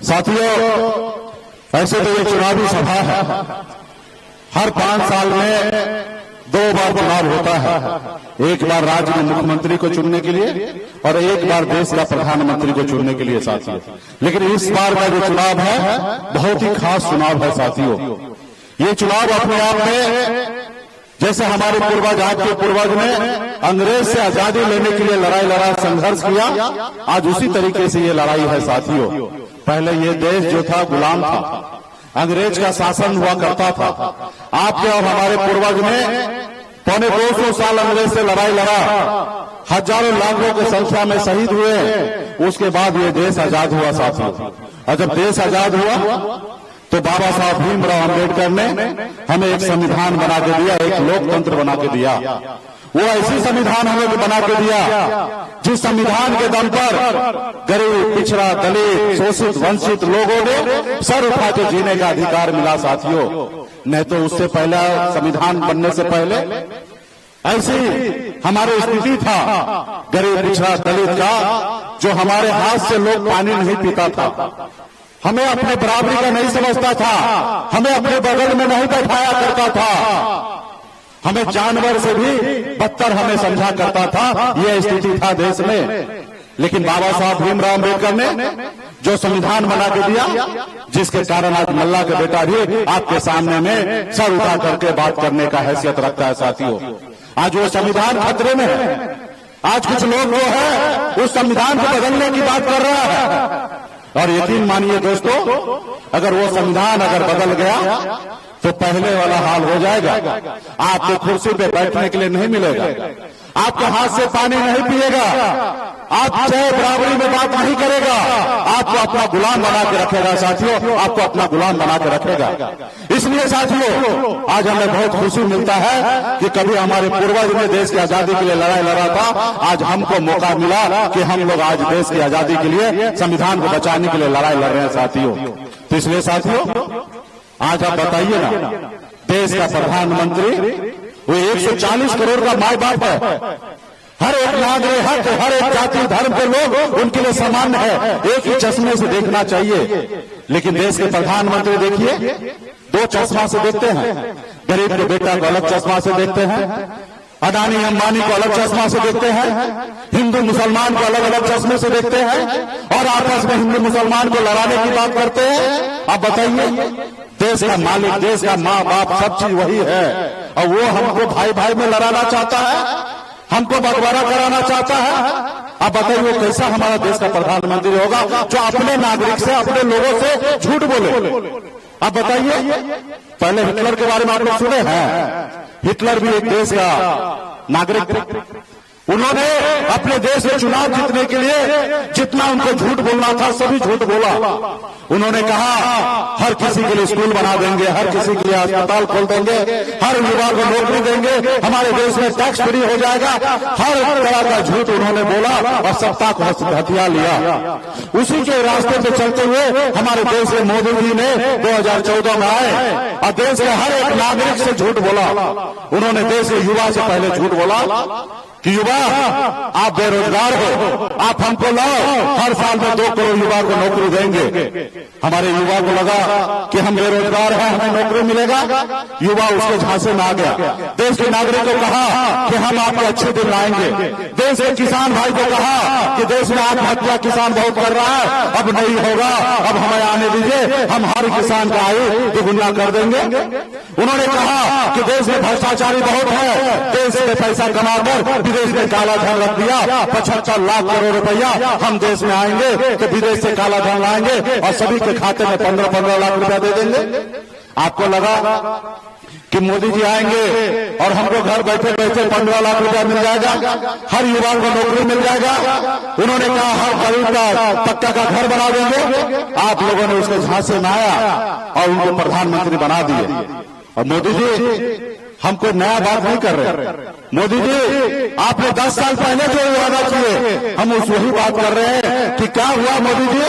साथियों, ऐसे तो ये चुनावी सभा है। हर 5 साल में 2 बार चुनाव होता है, एक बार राज्य में मुख्यमंत्री को चुनने के लिए और एक बार देश का प्रधानमंत्री को चुनने के लिए साथियों। लेकिन इस बार का जो चुनाव है बहुत ही खास चुनाव है साथियों। ये चुनाव अपने आप में, जैसे हमारे पूर्वज, आज के पूर्वज ने अंग्रेज से आजादी लेने के लिए लड़ाई लड़ा, संघर्ष किया, आज उसी तरीके से ये लड़ाई है साथियों। पहले ये देश जो था गुलाम था, अंग्रेज का शासन हुआ करता था। आपके और हमारे पूर्वज ने पौने 200 साल अंग्रेज से लड़ाई लड़ा, हजारों लाखों की संख्या में शहीद हुए। उसके बाद ये देश आजाद हुआ साथियों। और जब देश आजाद हुआ तो बाबा साहब भीमराव अम्बेडकर ने हमें एक संविधान बना के दिया, एक लोकतंत्र बना के दिया। वो ऐसी संविधान हमें बना के दिया जिस संविधान के दम पर गरीब, पिछड़ा, दलित, शोषित, वंचित लोगों ने सर उठा के जीने का अधिकार मिला साथियों। नहीं तो उससे पहले, संविधान बनने से पहले ऐसी हमारी स्थिति था गरीब, पिछड़ा, दलित का, जो हमारे हाथ से लोग पानी नहीं पीता था, हमें अपने बराबरी का नहीं समझता था, हमें अपने बगल में नहीं बैठाया करता था, हमें जानवर से भी बदतर हमें समझा करता था। यह स्थिति था देश में। लेकिन बाबा साहब भीमराव अम्बेडकर ने जो संविधान बना के दिया, जिसके कारण आज मल्ला का बेटा भी आपके सामने में सर उठा करके बात करने का हैसियत रखता है साथियों। आज वो संविधान खतरे में है। आज कुछ लोग वो है उस संविधान को बदलने की बात कर रहा है। और यकीन मानिए दोस्तों, अगर वो संविधान अगर बदल गया तो पहले वाला हाल हो जाएगा। आपको कुर्सी पे बैठने के लिए नहीं मिलेगा, आपके हाथ से पानी नहीं पिएगा, आप चाहे बराबरी में बात नहीं करेगा, आपको अपना गुलाम बना के रखेगा साथियों, आपको अपना गुलाम बना के रखेगा। इसलिए साथियों, आज हमें बहुत खुशी मिलता है कि कभी हमारे पूर्वज ने देश की आजादी के लिए लड़ाई लड़ा था, आज हमको मौका मिला कि हम लोग आज देश की आजादी के लिए, संविधान को बचाने के लिए लड़ाई लड़ रहे हैं साथियों। तो इसलिए साथियों, आज आप बताइए ना, देश का प्रधानमंत्री वो 140 करोड़ का माई बाप है। हर एक नागरिक, हर एक जाति धर्म के लोग उनके लिए सामान्य है, एक ही चश्मे से देखना चाहिए। लेकिन देश के प्रधानमंत्री देखिए, 2 चश्मा से देखते हैं। गरीब के बेटा को अलग चश्मा से देखते हैं, अडानी अंबानी को अलग चश्मा से देखते हैं, हिंदू मुसलमान को अलग अलग चश्मे से देखते हैं, और आपस में हिंदू मुसलमान को लड़ाने की बात करते हैं। आप बताइए, देश का मालिक, देश का माँ बाप, सब चीज वही है, और वो हमको भाई भाई में लड़ाना चाहता है, हमको बंटवारा कराना चाहता है। आप बताइए, कैसा हमारा देश का प्रधानमंत्री होगा जो अपने नागरिक से, अपने लोगों से झूठ बोले? आप बताइए, पहले हिटलर के बारे में आप लोग सुने हैं? हिटलर भी एक देश का नागरिक था। उन्होंने अपने देश में चुनाव जीतने के लिए जितना उनको झूठ बोलना था सभी झूठ बोला। उन्होंने कहा हर किसी के लिए स्कूल बना देंगे, हर किसी के लिए अस्पताल खोल देंगे, हर युवा को नौकरी देंगे, हमारे देश में टैक्स फ्री हो जाएगा। हर तरह का झूठ उन्होंने बोला और सत्ता को हथिया लिया। उसी के रास्ते पे चलते हुए हमारे देश में मोदी जी ने 2014 में आए और देश के हर एक नागरिक से झूठ बोला। उन्होंने देश के युवा से पहले झूठ बोला कि युवा आप बेरोजगार हो, आप हमको लाओ, हर साल में 2 करोड़ युवा को नौकरी देंगे। हमारे युवा को लगा कि हम बेरोजगार हैं, हमें नौकरी मिलेगा। युवा उसके झांसे में आ गया। देश के नागरिक को कहा कि हम आपको अच्छे दिन लाएंगे। देश के किसान भाई को कहा कि देश में आत्महत्या किसान बहुत कर रहा है, अब नहीं होगा, अब हमें आने दीजिए, हम हर किसान का आयु दुगुना कर देंगे। उन्होंने कहा कि देश में भ्रष्टाचारी बहुत है, देश में पैसा कमाकर विदेश में काला धन रख दिया, 75 लाख करोड़ रुपया हम देश में आएंगे तो विदेश से काला धन लाएंगे और सभी के खाते में 15-15 लाख रुपया दे देंगे। आपको लगा कि मोदी जी आएंगे और हमको घर बैठे बैठे 15 लाख रुपया मिल जाएगा, हर युवा को नौकरी मिल जाएगा। उन्होंने कहा हर गरीब का पक्का का घर बना देंगे। आप लोगों ने उसके झांसे में आया और उनको प्रधानमंत्री बना दिए। और मोदी जी हमको नया बात नहीं कर रहे। मोदी जी आपने 10 साल पहले जो वादा किए, हम उस वही बात कर रहे हैं कि क्या हुआ मोदी जी?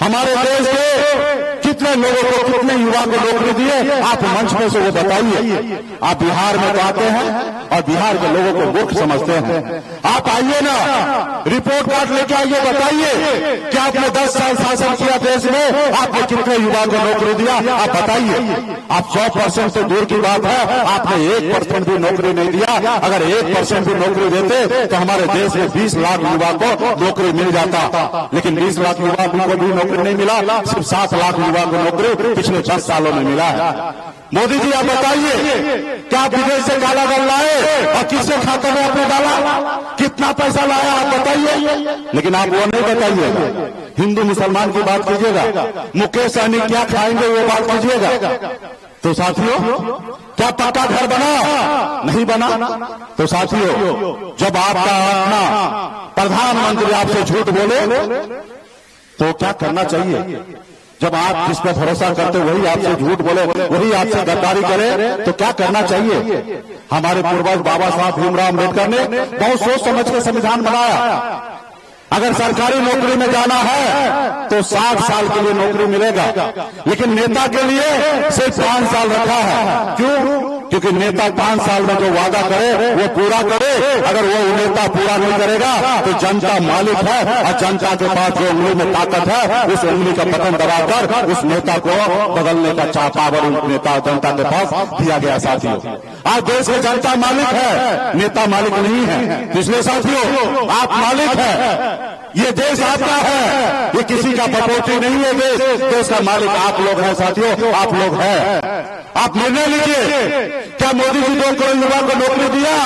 हमारे देश के कितने लोगों को, कितने युवा को नौकरी दिए, आप मंच में से वो बताइए। आप बिहार में तो आते हैं और बिहार के लोगों को मूर्ख समझते हैं। आप आइए ना, रिपोर्ट कार्ड लेके आइए, बताइए कि आपने 10 साल शासन किया देश में, आपने कितने युवा को नौकरी दिया, आप बताइए। आप 100% से दूर की बात है, आपने 1% भी नौकरी नहीं दिया। अगर 1% भी नौकरी देते तो हमारे देश में 20 लाख युवा को नौकरी मिल जाता, लेकिन 20 लाख युवा को भी नौकरी नहीं मिला, सिर्फ 7 लाख युवा को नौकरी पिछले 10 सालों में मिला है। मोदी जी आप बताइए, क्या आप विदेश से काला धन लाए और किसके खाते में आपने डाला, कितना पैसा लाया आप बताइए। लेकिन आप वो नहीं बताइएगा, हिंदू मुसलमान की बात कीजिएगा, मुकेश सहनी क्या खाएंगे वो बात कीजिएगा। तो साथियों, क्या पक्का घर बना? नहीं बना। तो साथियों, जब आपका अपना प्रधानमंत्री आपसे झूठ बोले तो क्या करना चाहिए? जब आप जिस पर भरोसा करते वही आपसे झूठ बोले, वही आपसे गद्दारी करे, तो क्या करना चाहिए? हमारे पूर्वज बाबा साहब भीमराव अम्बेडकर ने बहुत सोच समझ के संविधान बनाया। अगर सरकारी नौकरी में जाना है तो 60 साल के लिए नौकरी मिलेगा, लेकिन नेता के लिए सिर्फ 5 साल रखा है। क्यों? क्योंकि नेता 5 साल में जो वादा करे वो पूरा करे। अगर वो नेता पूरा नहीं करेगा तो जनता मालिक है, और जनता के पास जो उंगली में ताकत है उस उंगली का बटन दबाकर उस नेता को बदलने का पावर नेता जनता के पास दिया गया। साथियों, आज देश की जनता मालिक है, नेता मालिक नहीं है। इसलिए साथियों, आप मालिक है, ये देश आपका है, ये किसी का प्रपोटी नहीं है। देश का मालिक आप लोग हैं। साथियों, आप लोग हैं। आप निर्णय लीजिए, क्या मोदी जी 2 करोड़ युवा को नौकरी दिया?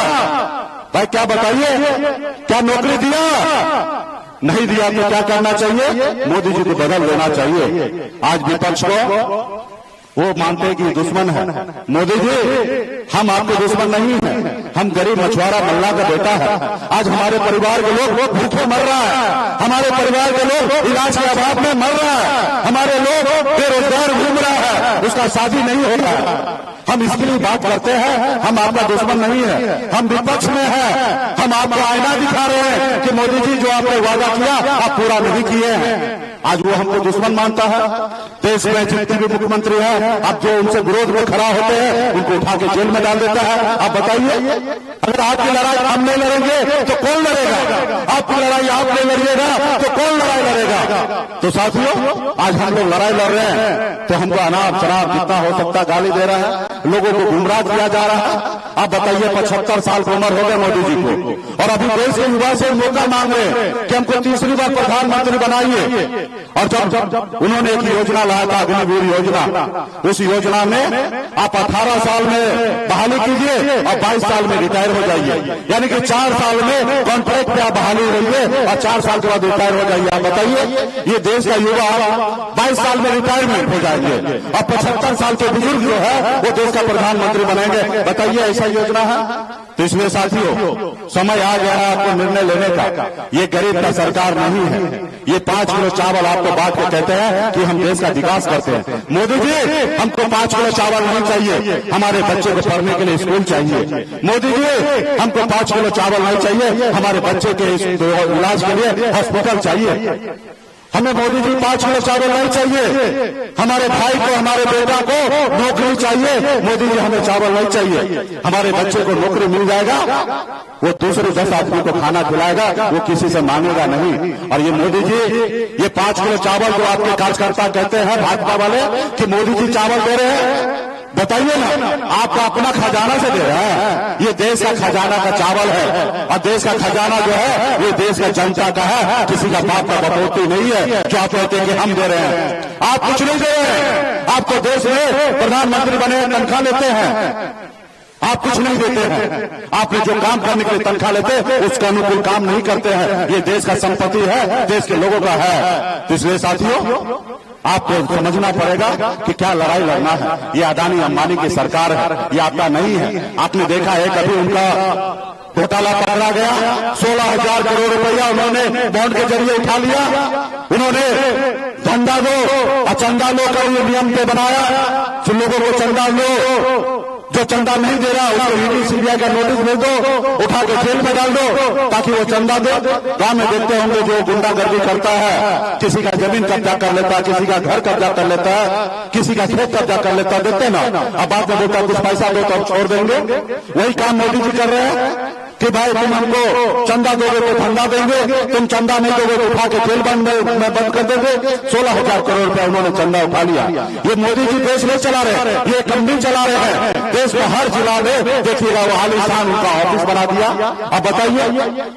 भाई क्या बताइए, क्या नौकरी दिया? नहीं दिया तो क्या करना चाहिए? मोदी जी को बदल देना चाहिए। आज विपक्ष को वो मानते हैं कि दुश्मन है। मोदी जी, हम आपके दुश्मन नहीं हैं, हम गरीब मछुआरा मल्ला का बेटा है। आज हमारे परिवार के लोग भूखे मर रहा है, हमारे परिवार के लोग इलाज के अभाव में मर रहा है, हमारे लोग बेरोजगार घूम रहा है, उसका शादी नहीं हो रहा है। हम इसके लिए बात करते हैं, हम आपका दुश्मन नहीं है, हम विपक्ष में हैं। हम आपको आईना दिखा रहे हैं कि मोदी जी जो आपने वादा किया आप पूरा नहीं किए हैं। आज वो हमको दुश्मन मानता है। देश में जितने भी मुख्यमंत्री हैं, अब जो उनसे विरोध में खड़ा होते हैं उनको उठा के जेल में डाल देता है। आप बताइए, अगर आपकी लड़ाई हम नहीं लड़ेंगे तो कौन लड़ेगा? आपकी लड़ाई आप नहीं लड़िएगा तो कौन लड़ाई लड़ेगा? तो साथियों, आज हम लोग लड़ाई लड़ रहे हैं तो हमको अनाप शराब जितना हो सकता गाली दे रहा है, लोगों को गुमराह किया जा रहा है। आप बताइए, 75 साल की उम्र हो गए मोदी जी को, और अभी देश के युवा से मौका मांग रहे हैं कि हमको तीसरी बार प्रधानमंत्री बनाइए। और जब उन्होंने एक योजना लाया था, अग्निवीर योजना, उस योजना में आप 18 साल में बहाली कीजिए और 22 साल में रिटायर हो जाइए, यानी कि 4 साल में कॉन्ट्रैक्ट पे आप बहाली रहिए और 4 साल के बाद रिटायर हो जाइए। आप बताइए, ये देश का युवा 22 साल में रिटायरमेंट हो जाएंगे और 75 साल के बुजुर्ग जो है वो देश का प्रधानमंत्री बनेंगे। बताइए, ऐसा योजना है? तो इसलिए साथियों, समय आ गया है आपको निर्णय लेने का। ये गरीब का सरकार नहीं है। ये 5 किलो चावल आपको बांट के कहते हैं कि हम देश का विकास करते हैं। मोदी जी, हमको 5 किलो चावल नहीं चाहिए, हमारे बच्चे को पढ़ने के लिए स्कूल चाहिए। मोदी जी, हमको 5 किलो चावल नहीं चाहिए, हमारे बच्चे के इलाज के लिए हॉस्पिटल चाहिए। हमें मोदी जी 5 किलो चावल नहीं चाहिए, हमारे भाई को, हमारे बेटा को नौकरी चाहिए। मोदी जी, हमें चावल नहीं चाहिए, हमारे बच्चे को नौकरी मिल जाएगा, वो दूसरे 10 आदमी को खाना खिलाएगा, वो किसी से मांगेगा नहीं। और ये मोदी जी, ये 5 किलो चावल जो आपके कार्यकर्ता कहते हैं भाजपा वाले कि मोदी जी चावल दे रहे हैं, बताइए ना, आपका अपना खजाना से दे रहा है? ये देश का खजाना का चावल है, और देश का खजाना जो है ये देश का जनता का है, किसी का बाप का बटोती नहीं है जो आप कहते हैं कि हम दे रहे हैं। आप कुछ नहीं दे रहे हैं, आपको देश में प्रधानमंत्री बने तनख्वाह लेते हैं, आप कुछ नहीं देते हैं। आपने जो काम करने के लिए तनख्वाह लेते हैं उसके अनुकूल काम नहीं करते हैं। ये देश का संपत्ति है, देश के लोगों का है। तो इसलिए साथियों, आपको समझना पड़ेगा कि क्या लड़ाई लड़ना है। ये अदानी अंबानी की सरकार है, ये आपका नहीं है। आपने देखा है कभी उनका घोटाला पकड़ा गया, 16,000 करोड़ रुपया उन्होंने बॉन्ड के जरिए उठा लिया। उन्होंने धंधा दो और चंदा लो का ये नियम पे बनाया, जिन लोगों को चंदा लो, जो चंदा नहीं दे रहा उसको ईडी सीबीआई का नोटिस भेज दो, उठा के जेल में डाल दो ताकि वो चंदा दे। गांव में देखते होंगे जो गुंडागर्दी करता है, किसी का जमीन कब्जा कर लेता है, किसी का घर कब्जा कर लेता है, किसी का खेत कब्जा कर लेता है, देखते ना। अब बाद में बोलता कुछ पैसा दो तो हम छोड़ देंगे। वही काम मोदी जी कर रहे हैं कि भाई तुम हमको चंदा दोगे तो धंधा देंगे, तुम चंदा नहीं दोगे तो उठा के जेल बंद कर देंगे। 16,000 करोड़ रुपया उन्होंने चंदा उठा लिया। ये मोदी जी देश नहीं चला रहे, ये कंपनी चला रहे हैं। देश में हर जिला में देखिएगा वो आलिशान उनका ऑफिस बना दिया। अब बताइए,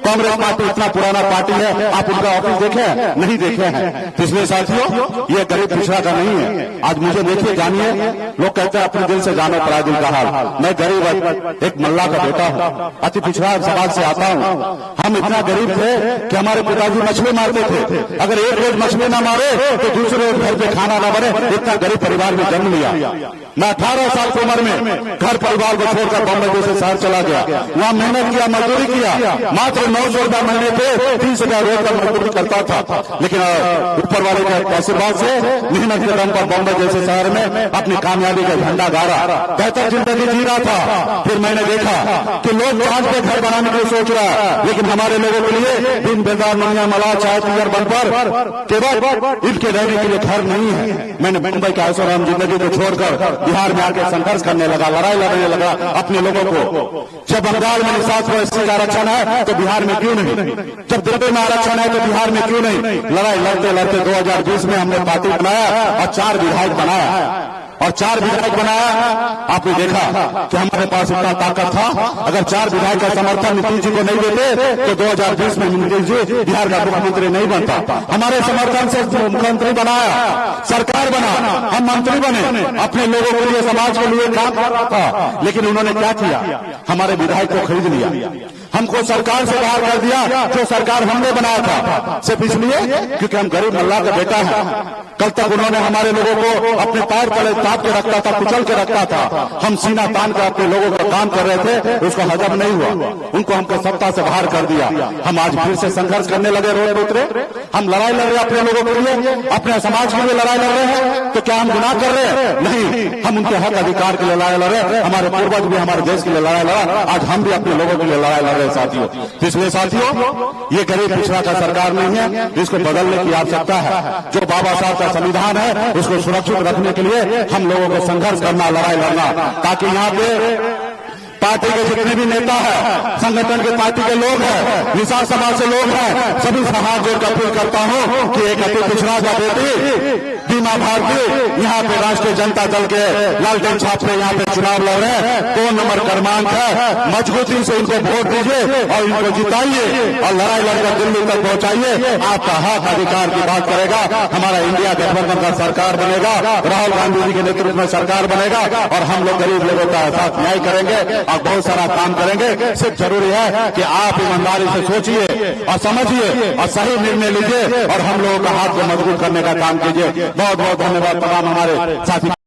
कांग्रेस पार्टी इतना पुराना पार्टी है, आप उनका ऑफिस देखे हैं? नहीं देखे हैं। इसलिए साथियों, ये गरीब पिछड़ा का नहीं है। आज मुझे देखिए, जानिए, लोग कहते हैं अपने दिल से जानो पराधीन का हाल। मैं गरीब एक मल्ला का बेटा हूँ, अति पिछड़ा समाज से आता हूँ। हम इतना गरीब थे कि हमारे पिताजी मछली मारते थे, अगर एक रोज मछली ना मारे तो दूसरे रोज घर पे खाना ना बने। इतना गरीब परिवार में जन्म लिया। मैं 18 साल की उम्र में घर परिवार को छोड़कर बॉम्बे जैसे शहर चला गया। वहां मेहनत किया, मजदूरी किया। मात्र 900 रुपया महीने पे 30,000 रोज का मजदूरी करता था। लेकिन ऊपर वाले के आशीर्वाद से मेहनत के दम पर बॉम्बे जैसे शहर में अपनी कामयाबी का झंडा गाड़ा, बेहतर जिंदगी जी रहा था। फिर मैंने देखा कि लोग चांद पे घर बनाने की सोच रहा है, लेकिन हमारे लोगों के लिए दिन बेदार मनिया मला चाय पियर बन पर केवल इनके रहने के लिए घर नहीं है। मैंने मुंबई के ऐशोआराम जिंदगी को छोड़कर बिहार में आकर संघर्ष करने लगा, लड़ाई लड़ने लगा अपने लोगों को। जब बंगाल में 7% का आरक्षण है तो बिहार में क्यों नहीं? जब दिल्ली में आरक्षण है तो बिहार में क्यों नहीं? लड़ाई लड़ते लड़ते 2020 में हमने पार्टी बनाया और 4 विधायक बनाया। और 4 विधायक बनाया। आपने देखा कि हमारे पास इतना ताकत था। अगर 4 विधायक का समर्थन नीतीश जी को नहीं देते तो 2020 में नीतीश जी बिहार का मुख्यमंत्री नहीं बनता। हमारे समर्थन से मुख्यमंत्री बनाया, सरकार बना, हम मंत्री बने, अपने लोगों के लिए, समाज के लिए काम कर रहा था। लेकिन उन्होंने क्या किया? हमारे विधायक को खरीद लिया, हमको सरकार से बाहर कर दिया, जो सरकार हमने बनाया था। सिर्फ इसलिए क्योंकि हम गरीब मल्ला का बेटा है। कल तक उन्होंने हमारे लोगों को अपने पैर तले ताप के रखता था, कुचल के रखता था। हम सीना तान कर अपने लोगों का काम कर रहे थे, उसको हजम नहीं हुआ। उनको हमको सत्ता से बाहर कर दिया। हम आज फिर से संघर्ष करने लगे, रोड पे उतरे। हम लड़ाई लड़ रहे हैं अपने लोगों के लिए, अपने समाज के लिए लड़ाई लड़ रहे हैं। तो क्या हम गुनाह कर रहे हैं? नहीं, हम उनके हक अधिकार के लिए लड़ाई लड़ रहे हैं। हमारे पूर्वज भी हमारे देश के लिए लड़ाई लड़ा, आज हम भी अपने लोगों के लिए लड़ाई लड़ रहे हैं साथियों। इसलिए साथियों, ये गरीब पिछड़ा का सरकार नहीं है, इसको बदलने की आवश्यकता है। जो बाबा साहब का संविधान है उसको सुरक्षित रखने के लिए हम लोगों को संघर्ष करना, लड़ाई लड़ना, ताकि यहाँ पे पार्टी के जितने भी नेता है, संगठन के पार्टी के लोग हैं, निषाद समाज से लोग हैं, सभी से हाथ जोड़कर अपील करता हूं कि एक अति पिछड़ा का बेटी बीमा भारती यहाँ पे राष्ट्रीय जनता दल के लालटेन छाप से यहाँ पे चुनाव लड़ रहे हैं। 2 नंबर क्रमांक है, मजबूती से इनको वोट दीजिए और इनको जिताइए और लड़ाई लड़कर दिल्ली तक पहुंचाइए। आपका हक अधिकार की बात करेगा। हमारा इंडिया गठबंधन का सरकार बनेगा, राहुल गांधी जी के नेतृत्व में सरकार बनेगा और हम लोग गरीब लोगों का साथ न्याय करेंगे और बहुत सारा काम करेंगे। सिर्फ जरूरी है कि आप ईमानदारी से सोचिए और समझिए और सही निर्णय लीजिए और हम लोगों का हाथ को मजबूत करने का काम कीजिए। बहुत बहुत धन्यवाद तमाम हमारे साथी।